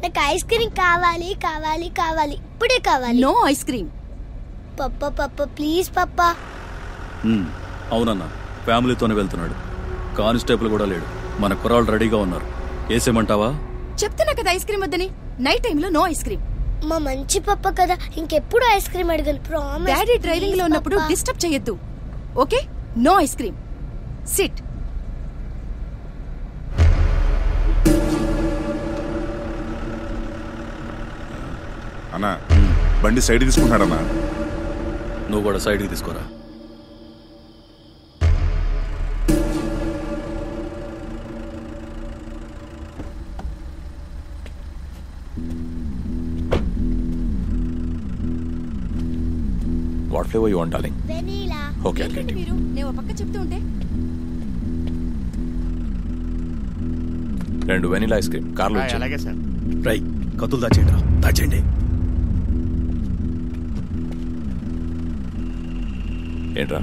నాకు ice cream కావాలి కావాలి కావాలి, ఇప్పుడే కావాలి. No ice cream. పప్పా పప్పా ప్లీజ్ పప్పా. అవునన్నా, ఫ్యామిలీతోనే వెళ్తున్నాడు. కానిస్టేబుల్ కూడా లేడు. మన కుర్రాళ్ళు రెడీగా ఉన్నారు. వేసేమంటావా? చెప్తున్నా కదా ఐస్ క్రీమ్ వద్దని. నైట్ టైంలో నో ఐస్ క్రీమ్. మా మంచి పప్ప కదా, ఇంకెప్పుడు ఐస్ క్రీమ్ అడగను. ప్రామిస్. డాడీ డ్రైవింగ్ లో ఉన్నప్పుడు డిస్టర్బ్ చేయొద్దు. Okay, no ice cream. Sit. అన్నా, బండి సైడ్ తీసుకుంటాడన్నా. నువ్వు కూడా సైడ్కి తీసుకోరా. What flavour you want darling? Vanilla. Okay, I'll get you. నేను పక్క చెప్తూ ఉంటే 2 వెనిలా ఐస్ క్రీమ్ కార్లో ఇచ్చేయ్. అలాగే సార్. రై, కత్తులు దాచేయండి రా, దాచేయండి. ఏంట్రా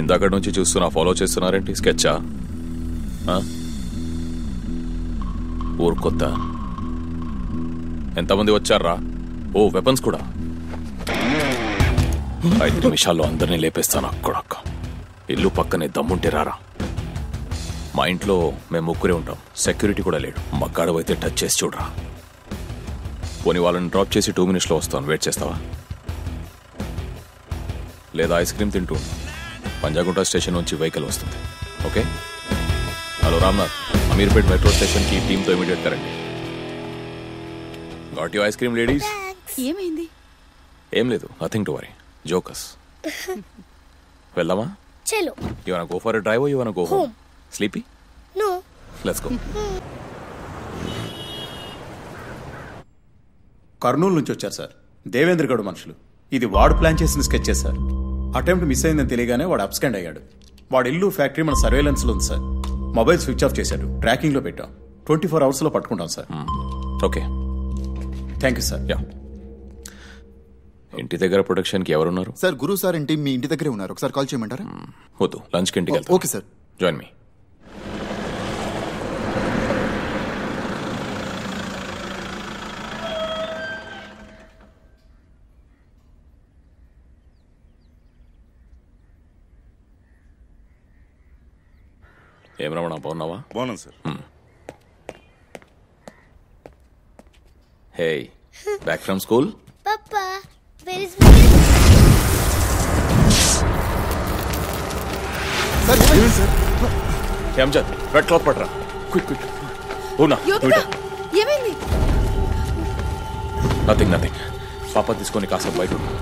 ఇందాక నుంచి చూస్తున్నా, ఫాలో చేస్తున్నారేంటి? స్కెచ్చా? ఊరు కొత్త. ఎంతమంది వచ్చారా? ఓ, వెపన్స్ కూడా. 5 నిమిషాల్లో అందరినీ లేపేస్తాను. అక్కడక్క ఇల్లు పక్కనే, దమ్ముంటే రారా. మా ఇంట్లో మేము ముగ్గురే ఉంటాం, సెక్యూరిటీ కూడా లేడు. మగ్గాడవైతే టచ్ చేసి చూడరా. పోనీ వాళ్ళని డ్రాప్ చేసి 2 మినిట్స్లో వస్తాను, వెయిట్ చేస్తావా? లేదా ఐస్ క్రీమ్ తింటూ పంజాగుంట స్టేషన్ నుంచి వెహికల్ వస్తుంది. Okay. Hello Ramnath, Ameerpet metro station కి టీమ్ తో ఇమీడియట్ కరండి. Got you ice cream ladies? ఏమైంది? ఏం లేదు, నథింగ్ టు వరీ. జోకస్. వెళ్దామా? చలో. You want go for a drive or you want go home? Sleepy? No. Let's go. Kurnool నుంచి వచ్చారు సార్, దేవేంద్ర గౌడ్ మనుషులు. ఇది వాడు ప్లాన్ చేసిన స్కెచ్ సార్. అటెంప్ట్ మిస్ అయిందని తెలియగానే వాడు అబ్స్కాండ్ అయ్యాడు. వాడి ఇల్లు, ఫ్యాక్టరీ మన సర్వేలెన్స్ లో ఉంది సార్. మొబైల్ స్విచ్ ఆఫ్ చేశాడు, ట్రాకింగ్ లో పెట్టాం. 24 hours లో పట్టుకుంటాం sir. Okay, thank you sir. Yeah. ఇంటి దగ్గర ప్రొటెక్షన్ కి ఎవరున్నారు? సార్, గురు సార్ ఇంటి మీ ఇంటి దగ్గరే ఉన్నారు. ఒకసారి కాల్ చేయమంటారా? వద్దు, లంచ్ కి ఇంటికి వెళ్తాం. Okay sir. Join me. ఏం రమణ, బాగున్నావా? బాగున్నాను సార్. Hey, back from school? పప్పా వేర్ ఇస్ సార్, ఏమైంది సార్? అంజద్, రెడ్ క్లాత్ పట్టరా. Quick quick. ఓనా, ఏమైంది? Nothing nothing. పాప తీసుకొని కాసేపు బయట ఉండు.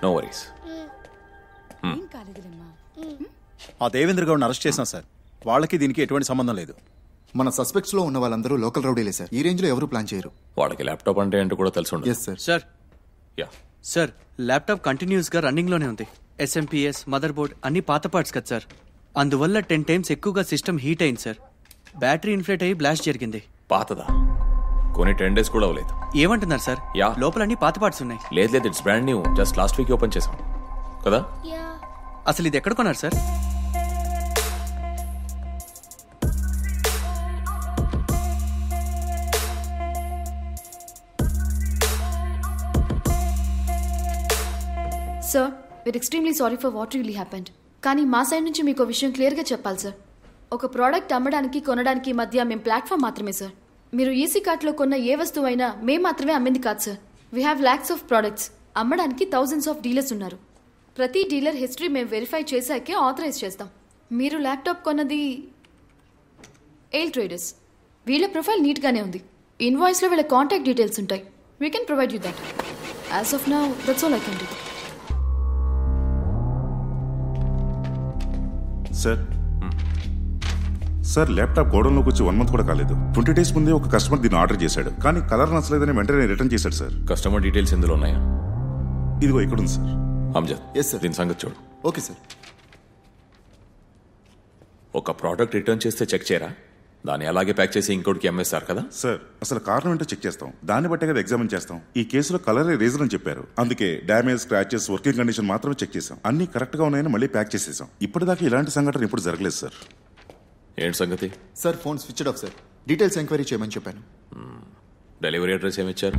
No worries. ఆ దేవేంద్ర గౌడ్ని అరెస్ట్ చేసినా సార్. వాళ్ళకి దీనికి ఎటువంటి సంబంధం లేదు. మన సస్పెక్ట్స్ లో ఉన్న వాళ్ళందరూ లోకల్ రౌడీలే సార్. ఈ రేంజ్ లో ఎవరు ప్లాన్ చేయరు. వాళ్ళకి ల్యాప్టాప్ అంటే ఏంటో కూడా తెలుసు. Yes sir. Sir, yeah sir, laptop continuous గా రన్నింగ్ లోనే ఉంది. SMPS, మదర్ బోర్డ్ అన్ని పాత పార్ట్స్ కదా సార్. అందువల్ల 10 times ఎక్కువగా సిస్టమ్ హీట్ అయింది సార్. బ్యాటరీ ఇన్ఫ్లేట్ అయ్యి బ్లాస్ట్ జరిగింది. పాతదా? కొన్ని 10 days కూడా అవ్వలేదు. ఏమంటున్నారు సార్? యా, లోపల అన్ని పాత పార్ట్స్ ఉన్నాయి. లేదు లేదు, it's brand new. Just last week open చేసాం కదా. అసలు ఇది ఎక్కడ కొన్నారు sir? Sir, we're extremely sorry for what really happened. కానీ మా సైడ్ నుంచి మీకు విషయం క్లియర్గా చెప్పాలి సార్. ఒక ప్రోడక్ట్ అమ్మడానికి కొనడానికి మధ్య మేము ప్లాట్ఫామ్ మాత్రమే సార్. మీరు ఈసీ కార్ట్లో కొన్న ఏ వస్తువు అయినా మేము మాత్రమే అమ్మింది కాదు sir. We have lakhs of products. అమ్మడానికి thousands of డీలర్స్ ఉన్నారు. ప్రతి డీలర్ హిస్టరీ మేము వెరిఫై చేశాకే ఆథరైజ్ చేస్తాం. మీరు ల్యాప్టాప్ కొన్నది ఎయిల్ ట్రేడర్స్. వీళ్ళ ప్రొఫైల్ నీట్గానే ఉంది. ఇన్వాయిస్లో వీళ్ళ కాంటాక్ట్ డీటెయిల్స్ ఉంటాయి. We can provide you that. As of now that's all I can do. Sir, laptop గోడౌన్లోకి వచ్చి 1 month కూడా కాలేదు. 20 days ముందే ఒక కస్టమర్ దీన్ని ఆర్డర్ చేశాడు, కానీ కలర్ నచ్చలేదని వెంటనే రిటర్న్ చేశాడు సార్. కస్టమర్ డీటెయిల్స్ ఇందులో ఉన్నాయా? ఇదిగో ఇక్కడ ఉంది సార్. Amjad, yes sir. దీని సంగతి చూడు. Okay sir. ఒక ప్రోడక్ట్ రిటర్న్ చేస్తే చెక్ చేయరా? దాన్ని అలాగే ప్యాక్ చేసి ఇంకోటికి అమ్మేస్తారు కదా. సార్ అసలు కారణం ఏంటో చెక్ చేస్తాం, దాన్ని బట్టే కదా ఎగ్జామిన్ చేస్తాం. ఈ కేసులో కలరే రీజన్ అని చెప్పారు, అందుకే డ్యామేజ్, స్క్రాచెస్, వర్కింగ్ కండిషన్ మాత్రమే చెక్ చేసాం. అన్ని కరెక్ట్ గా ఉన్నాయని మళ్ళీ ప్యాక్ చేసేసాం. ఇప్పటిదాకా ఇలాంటి సంఘటన ఇప్పుడు జరగలేదు సార్. ఏంటి సంగతి? Sir phone switched off sir. Details enquiry చేయమని చెప్పాను. Delivery address ఏమిచ్చారు?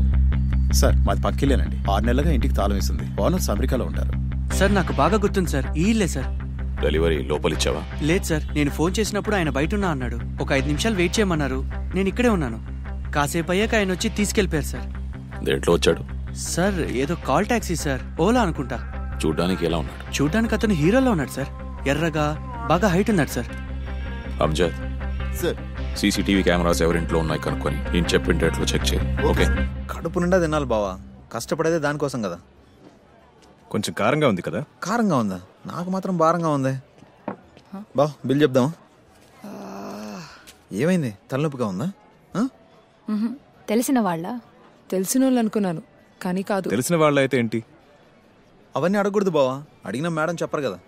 సార్ మాది పక్కిలేనండి. 6 నెలలుగా ఇంటికి తాళం వేసింది. ఓనర్స్ అమెరికాలో ఉంటారు. సార్ నాకు బాగా గుర్తుంది సార్, ఈ ఇల్లే సార్. డెలివరీ లోపలిచ్చావా? లేదు సార్, నేను ఫోన్ చేసినప్పుడు ఆయన బయట ఉన్నా అన్నాడు. ఒక 5 నిమిషాలు వెయిట్ చేయమన్నారు, నేను ఇక్కడే ఉన్నాను. కాసేపు అయ్యాక ఆయన వచ్చి తీసుకెళ్లిపోయారు సార్. దేంట్లో వచ్చాడు? సార్ ఏదో కాల్ టాక్సీ సార్, ఓలా అనుకుంటా. చూడ్డానికి ఎలా ఉన్నాడు? చూడ్డానికి అతను హీరోలో ఉన్నాడు సార్. ఎర్రగా బాగా హైట్ ఉన్నాడు sir. Amjad sir CCTV cameras ఎవరింట్లో ఉన్నాయి కనుక్కొని నేను చెప్పిండేట్లో చెక్ చేయి. ఓకే. కడుపు నిండా తినాలి బావా, కష్టపడేదే దానికోసం కదా. కొంచెం కారంగా ఉంది కదా? కారంగా ఉందా? నాకు మాత్రం భారంగా ఉంది. బా బిల్ చెప్దామా? ఏమైంది? తలనొప్పిగా ఉందా? తెలిసిన వాళ్ళ? తెలిసిన వాళ్ళు అనుకున్నాను కానీ కాదు. తెలిసిన వాళ్ళ అయితే ఏంటి? అవన్నీ అడగకూడదు బావా, అడిగిన మేడం చెప్పరు కదా.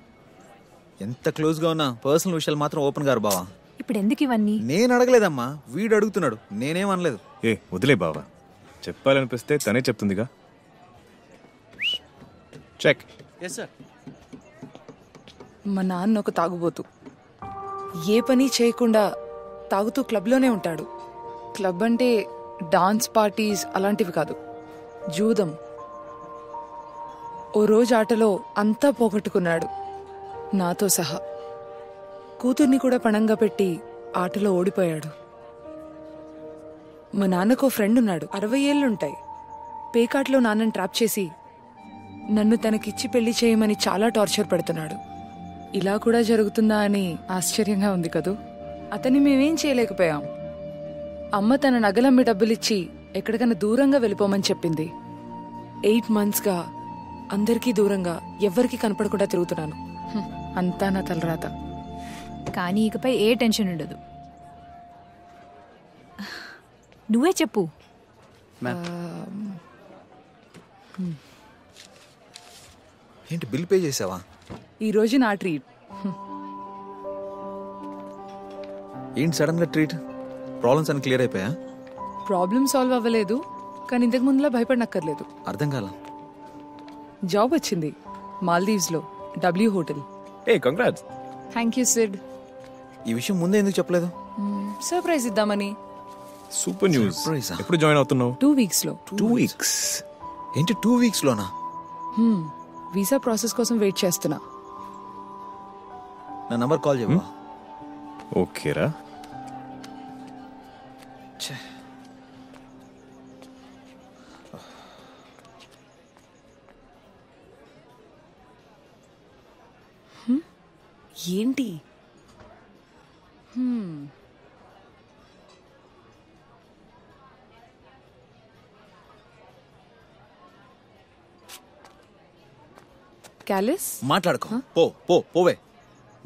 ఎంత క్లోజ్గా ఉన్నా పర్సనల్ విషయాలు మాత్రం ఓపెన్ గారు బావా. ఇప్పుడు ఎందుకు ఇవన్నీ? నేను అడగలేదమ్మా, వీడు అడుగుతున్నాడు, నేనేమనలేదు. ఏ వదిలే బావా, చెప్పాలనిపిస్తే తనే చెప్తుందిగా. చెక్. Yes sir. మా నాన్న ఒక తాగుబోతు, ఏ పని చేయకుండా తాగుతూ క్లబ్లోనే ఉంటాడు. క్లబ్ అంటే డాన్స్ పార్టీస్ అలాంటివి కాదు, జూదం. ఓ రోజు ఆటలో అంతా పోగొట్టుకున్నాడు, నాతో సహా. కూతుర్ని కూడా పణంగా పెట్టి ఆటలో ఓడిపోయాడు. మా నాన్నకో ఫ్రెండ్ ఉన్నాడు, 60 ఏళ్లుంటాయి. పేకాట్లో నాన్నని ట్రాప్ చేసి నన్ను తనకిచ్చి పెళ్లి చేయమని చాలా టార్చర్ పెడుతున్నాడు. ఇలా కూడా జరుగుతుందా అని ఆశ్చర్యంగా ఉంది కదూ. అతన్ని మేమేం చేయలేకపోయాం. అమ్మ తన నగలమ్మి డబ్బులిచ్చి ఎక్కడికైనా దూరంగా వెళ్ళిపోమని చెప్పింది. 8 monthsగా అందరికీ దూరంగా ఎవ్వరికీ కనపడకుండా తిరుగుతున్నాను. అంతా నా తలరాత. కానీ ఇకపై ఏ టెన్షన్ ఉండదు. నువ్వే చెప్పు. ఏంటి బిల్ పే చేసావా? ఈ రోజు నా ట్రీట్. ఏంటి సడన్ గా ట్రీట్? ప్రాబ్లమ్స్ అని క్లియర్ అయిపోయా? ప్రాబ్లం సాల్వ్ అవ్వలేదు, కానీ ఇంతకు ముందులా భయపడనక్కర్లేదు. అర్థం కాల. జాబ్ వచ్చింది మాల్దీవ్స్ లో, W hotel. A congrats. Thank you Sid. ఈ విషయం ముందే ఎందుకు చెప్పలేదు? సర్ప్రైజ్ ఇద్దామని. Super news. ఎప్పుడు జాయిన్ అవుతున్నావు? 2 weeks లో. 2 weeks? ఏంటి 2 weeks లోనా? వీసా ప్రాసెస్ కోసం వెయిట్ చేస్తున్నా. నా నంబర్ కాల్ చేయవా? ఓకేరా. ఏంటి? క్యాలిస్ మాట్లాడుకో. పోవే.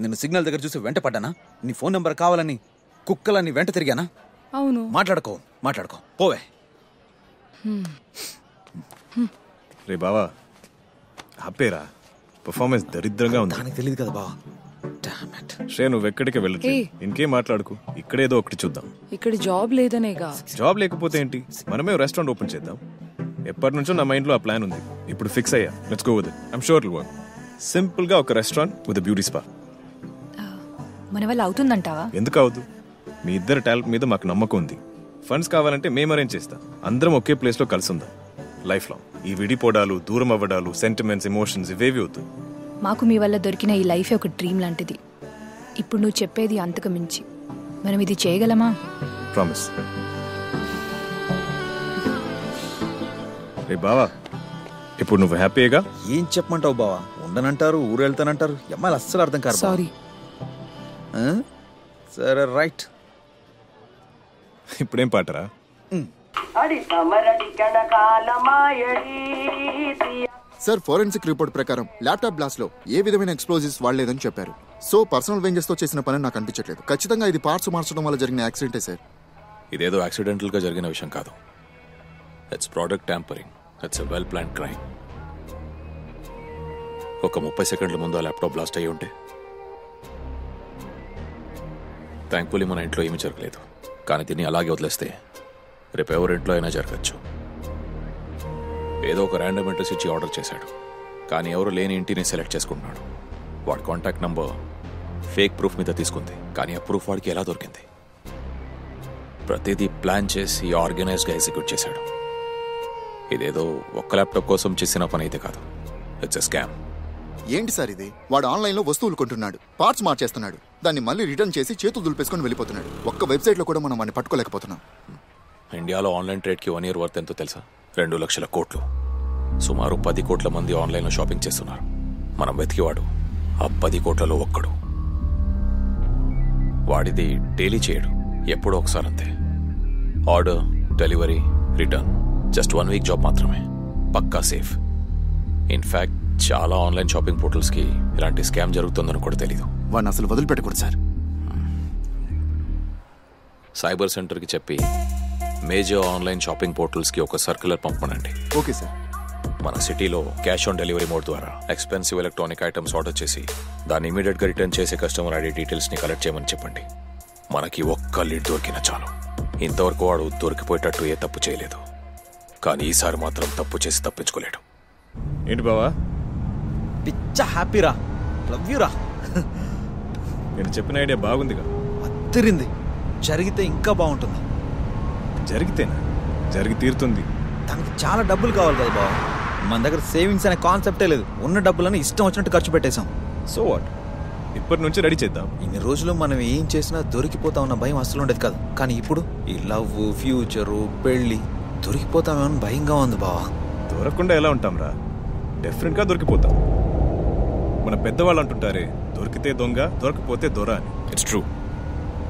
నేను సిగ్నల్ దగ్గర చూసి వెంట పడ్డానా? నీ ఫోన్ నెంబర్ కావాలని కుక్కలని వెంట తిరిగానా? అవును. మాట్లాడుకో పోవే. రే బావా ఆపేరా, పర్ఫార్మెన్స్ దరిద్రంగా ఉంది. దానికి తెలియదు కదా బావా. శ్రే నువ్వు ఎక్కడికి వెళ్ళట్లేదు, ఇంకేం మాట్లాడుకు. ఇక్కడేదో ఒకటి చూద్దాం. ఇక్కడ జాబ్ లేదనేగా. జాబ్ లేకపోతే ఏంటి, మనమే రెస్టారెంట్ ఓపెన్ చేద్దాం. ఎప్పటి నుంచో నా మైండ్ లో ఆ ప్లాన్ ఉంది, ఇప్పుడు ఫిక్స్ అయ్యా. Let's go with it. I'm sure it work. Simple గా ఒక రెస్టారెంట్ విత్ బ్యూటీ స్పా. మన వల్ల అవుతుందంటావా? ఎందుకు అవదు, మీ ఇద్దరు టాలెంట్ మీద మాకు నమ్మకం ఉంది. ఫండ్స్ కావాలంటే మేము అరేంజ్ చేస్తాం. అందరం ఒకే ప్లేస్ లో కలిసి ఉందాం లైఫ్ లాంగ్. ఈ విడిపోవడాలు, దూరం అవ్వడాలు, సెంటిమెంట్స్, ఎమోషన్స్ ఇవేవి అవుతాయి. మాకు మీ వల్ల దొరికిన ఈ లైఫ్ ఒక డ్రీమ్ లాంటిది. ఇప్పుడు నువ్వు చెప్పేది అంతకు మించి. మనం ఇది చేయగలమా? ప్రామిస్. రే బావా, ఇప్పుడు నువ్వు హ్యాపీగా? ఏం చెప్పమంటావు బావా? ఉండనంటారు, ఊరు వెళ్తానంటారు. అమ్మాయిలు అస్సలు అర్థం కాదు. సారీ. సరే రైట్. ఇప్పుడేం పాటరా? సార్ ఫోరెన్సిక్ రిపోర్ట్ ప్రకారం ల్యాప్టాప్ బ్లాస్ట్ లో ఏ విధమైన ఎక్స్ప్లోజివ్స్ వాడలేదని చెప్పారు. సో పర్సనల్ వెంజెస్ తో చేసిన పని నాకు అనిపించట్లేదు. ఖచ్చితంగా ఇది పార్ట్స్ మార్చడం వల్ల జరిగిన యాక్సిడెంటే సార్. ఇదేదో యాక్సిడెంటల్ గా జరిగిన విషయం కాదు. It's product tampering. It's a well plan crime. ఒక 30 సెకండ్ల ముందు ఆ ల్యాప్టాప్ బ్లాస్ట్ అయ్యి ఉంటే థ్యాంక్ఫుల్లీ మన ఇంట్లో ఏమీ జరగలేదు, కానీ దీన్ని అలాగే వదిలేస్తే రేపు ఎవరి ఇంట్లో అయినా జరగచ్చు. ఏదో ఒక ర్యాండమ్ అడ్రస్ ఇచ్చి ఆర్డర్ చేశాడు, కానీ ఎవరు లేని ఇంటిని సెలెక్ట్ చేసుకుంటున్నాడు. వాడి కాంటాక్ట్ నంబర్ ఫేక్ ప్రూఫ్ మీద తీసుకుంది, కానీ ఆ ప్రూఫ్ వాడికి ఎలా దొరికింది? ప్రతిదీ ప్లాన్ చేసి ఆర్గనైజ్గా ఎగ్జిక్యూట్ చేశాడు. ఇదేదో ఒక్క ల్యాప్టాప్ కోసం చేసిన పని అయితే కాదు, ఇట్స్ ఎ స్కామ్. ఏంటి సార్ ఇది? వాడు ఆన్లైన్ లో వస్తువులు కొంటున్నాడు, పార్ట్స్ మార్చేస్తున్నాడు, దాన్ని మళ్ళీ రిటర్న్ చేసి చేతులు దులిపేసుకొని వెళ్ళిపోతున్నాడు. ఒక్క వెబ్సైట్ లో కూడా మనం వాడిని పట్టుకోలేకపోతున్నాం. ఇండియాలో ఆన్లైన్ ట్రేడ్కి 1 year వర్త్ ఎంతో తెలుసా? 2 లక్షల కోట్లు. సుమారు 10 కోట్ల మంది ఆన్లైన్లో షాపింగ్ చేస్తున్నారు. మనం వెతికివాడు ఆ 10 కోట్లలో ఒక్కడు. వాడిది డైలీ చేయడు, ఎప్పుడో ఒకసారి అంతే. Order, delivery, return, just 1 week job మాత్రమే, పక్కా సేఫ్. ఇన్ఫ్యాక్ట్ చాలా ఆన్లైన్ షాపింగ్ పోర్టల్స్కి ఇలాంటి స్కామ్ జరుగుతుందని కూడా తెలీదు. వాడిని అసలు వదిలిపెట్టకూడదు సార్. సైబర్ సెంటర్కి చెప్పి మేజర్ ఆన్లైన్ షాపింగ్ పోర్టల్స్కి ఒక సర్క్యులర్ పంపనండి. Okay sir. మన సిటీలో క్యాష్ ఆన్ డెలివరీ మోడ్ ద్వారా ఎక్స్పెన్సివ్ ఎలక్ట్రానిక్ ఐటమ్స్ ఆర్డర్ చేసి దాన్ని ఇమీడియట్గా రిటర్న్ చేసే కస్టమర్ ఐడి డీటెయిల్స్ని కలెక్ట్ చేయమని చెప్పండి. మనకి ఒక్క లీడ్ దొరికినా చాలు. ఇంతవరకు వాడు దొరికిపోయేటట్టు ఏ తప్పు చేయలేదు, కానీ ఈసారి మాత్రం తప్పు చేసి తప్పించుకోలేడు. ఏంటి బావా, పిచ్చ హ్యాపీరా, లవ్ యూరా. నేను చెప్పిన ఐడియా బాగుందిగా. అదిరింది. జరిగితే ఇంకా బాగుంటుంది. జరిగితేనా? జరిగి తీరుతుంది. దానికి చాలా డబ్బులు కావాలి కదా బావ. మన దగ్గర సేవింగ్స్ అనే కాన్సెప్టే లేదు. ఉన్న డబ్బులని ఇష్టం వచ్చినట్టు ఖర్చు పెట్టేశాం. సో వాట్, ఇప్పటి నుంచి రెడీ చేద్దాం. ఇన్ని రోజులు మనం ఏం చేసినా దొరికిపోతా ఉన్న భయం అసలు ఉండేది కాదు, కానీ ఇప్పుడు ఈ లవ్, ఫ్యూచరు, పెళ్ళి దొరికిపోతామేమని భయంగా ఉంది బావా. దొరకకుండా ఎలా ఉంటాం రా, డెఫినెట్గా దొరికిపోతాం. మన పెద్దవాళ్ళు అంటుంటారే, దొరికితే దొంగ, దొరకపోతే దొర అని. It's true.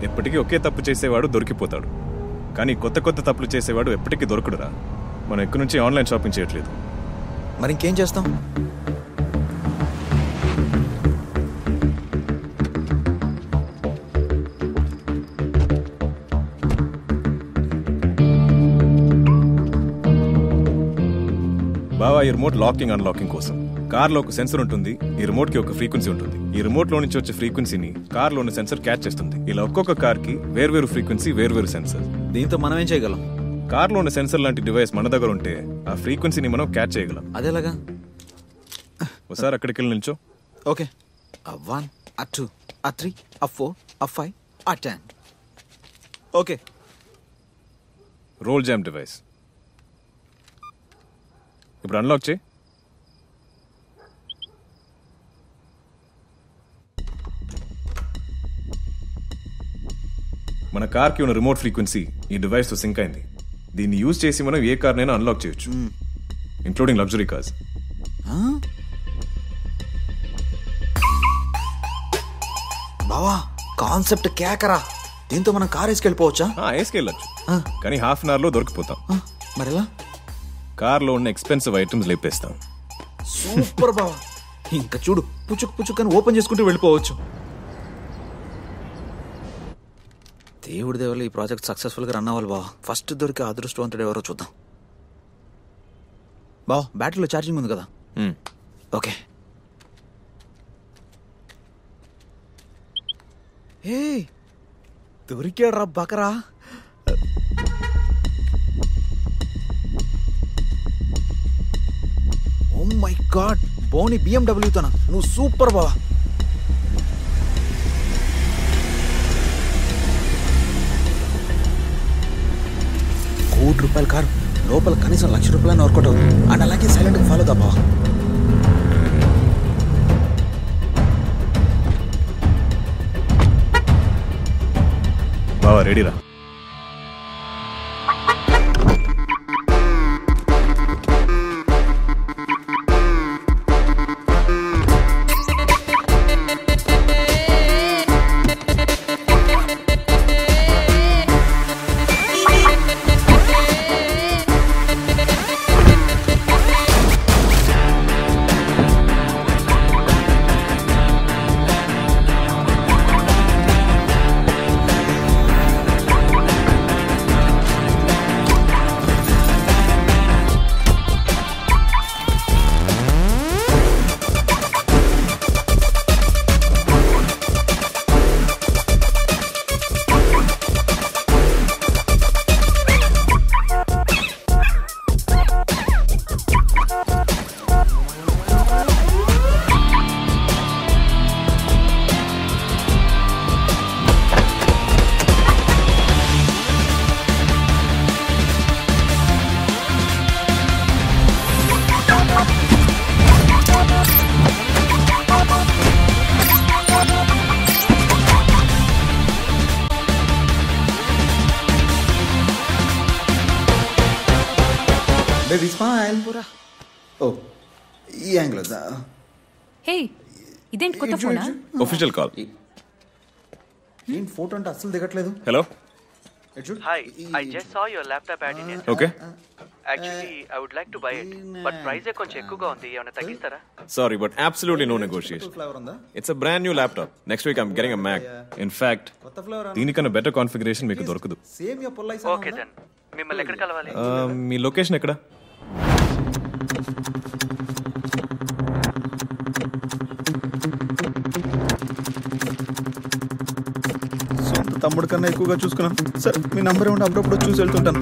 ఎప్పటికీ ఒకే తప్పు చేసేవాడు దొరికిపోతాడు, కానీ కొత్త కొత్త తప్పులు చేసేవాడు ఎప్పటికీ దొరకడురా. మనం ఎక్కడి నుంచి ఆన్లైన్ షాపింగ్ చేయట్లేదు. మరి ఇంకేం చేస్తాం? బావా, ఈ రిమోట్ లాకింగ్ అన్లాకింగ్ కోసం కార్లో ఒక సెన్సర్ ఉంటుంది. ఈ రిమోట్ కి ఒక ఫ్రీక్వెన్సీ ఉంటుంది. ఈ రిమోట్ లో నుంచి వచ్చే ఫ్రీక్వెన్సీని కార్ లోని సెన్సర్ క్యాచ్ చేస్తుంది. ఇలా ఒక్కొక్క కార్ కి వేర్వేరు ఫ్రీక్వెన్సీ, వేర్వేరు సెన్సర్. దీంతో మనం ఏం చేయగలం? కార్ లో ఉన్న సెన్సర్ లాంటి డివైస్ మన దగ్గర ఉంటే ఆ ఫ్రీక్వెన్సీని మనం క్యాచ్ చేయగలం. అదేలాగా? ఒకసారి అక్కడికి వెళ్ళి నిల్చో. Okay. 1, 2, 3, 4, 5, 10. Okay. Roll jam device. ఇప్పుడు అన్లాక్ చేయి. మన కార్కి ఉన్న రిమోట్ ఫ్రీక్వెన్సీ ఈ డివైస్ తో సింక్ అయింది. దీన్ని యూజ్ చేసి మనం ఏ కార్నైనా అన్లాక్ చేయొచ్చు, ఇంక్లూడింగ్ లగ్జరీ కార్స్. బావా, కాన్సెప్ట్ కేకరా. దీంతో మనం కార్ వేసుకెళ్ళిపోవచ్చా? వేసుకెళ్ళచ్చు, కానీ హాఫ్ అన్ అవర్ లో దొరికిపోతాం. మరెలా? కార్ లో ఉన్న ఎక్స్పెన్సివ్ ఐటమ్స్ లేపేస్తాం. సూపర్ బావా. ఇంకా చూడు, పుచ్చుకు పుచ్చుకని ఓపెన్ చేసుకుంటూ వెళ్ళిపోవచ్చు. దేవుడి దేవుళ్ళు ఈ ప్రాజెక్ట్ సక్సెస్ఫుల్ గా రన్ అవ్వాలి బావా. ఫస్ట్ దొరికే అదృష్టవంతుడు ఎవరో చూద్దాం. బావా, బ్యాటరీలో ఛార్జింగ్ ఉంది కదా? ఓకే. హే, దొరికాడు రా బకరా. ఓ మై గాడ్, బోని BMW తోనా? నువ్వు సూపర్ బావా. ₹1,00,000 కారు లోపల కనీసం ₹1,00,000 వర్కౌట్ అవుతుంది. అండ్ అలాగే సైలెంట్ గా ఫాలో దా బావా. బావా, రెడీరా? Baby smile. ఓ ఈ యాంగిల్ వద్దా? హే ఇదేంటి కొత్త ఫోనా? Official call. ఏంటి ఫోటో అంటే అస్సలు దిగట్లేదు. Hello. Hi, I just saw your laptop ad in Instagram. Okay. Actually, I would like to buy it, but price కొంచెం ఎక్కువగా ఉంది. ఏమైనా తగ్గిస్తారా? Sorry, but absolutely no negotiation. It's a brand new laptop. Next week I'm getting a Mac. In fact, దీనికన్నా better configuration మీకు దొరకదు. Okay then. మిమ్మల్ని ఎక్కడ కలవాలి? మీ లొకేషన్ ఎక్కడ? సొంత తమ్ముడు కన్నా ఎక్కువగా చూసుకున్నాను సార్. మీ నంబర్ ఏమంటే అప్పుడప్పుడు చూసి వెళ్తుంటాను.